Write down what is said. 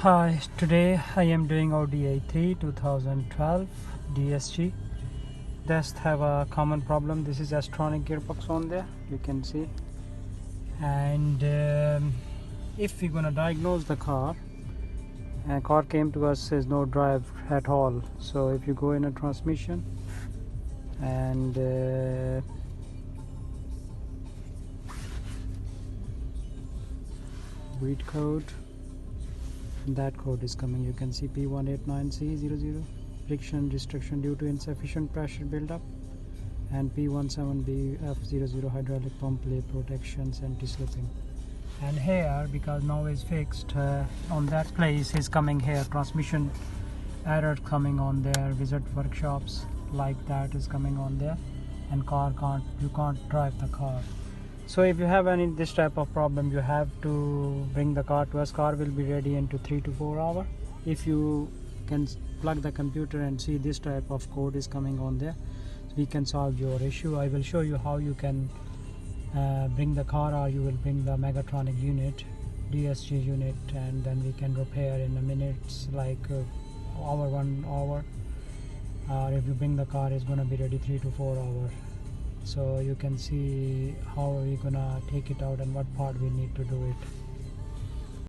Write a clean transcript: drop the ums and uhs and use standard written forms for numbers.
Hi, today I am doing Audi A3 2012 DSG. Just have a common problem. This is electronic gearbox on there, you can see. And if we're gonna diagnose the car, car came to us says no drive at all. So if you go in a transmission and read code, that code is coming. You can see P189C 00 friction restriction due to insufficient pressure buildup, and P17BF 00 hydraulic pump play protections anti-slipping. And here, because now is fixed, on that place is coming here transmission error coming on there, visit workshops like that is coming on there, and you can't drive the car. So if you have any this type of problem, you have to bring the car to us. Car will be ready into 3 to 4 hours. If you can plug the computer and see this type of code is coming on there, we can solve your issue. I will show you how you can bring the car, or you will bring the Megatronic unit, DSG unit, and then we can repair in a minutes, like 1 hour. Or if you bring the car, it's gonna be ready 3 to 4 hours. So you can see how we're gonna take it out and what part we need to do it.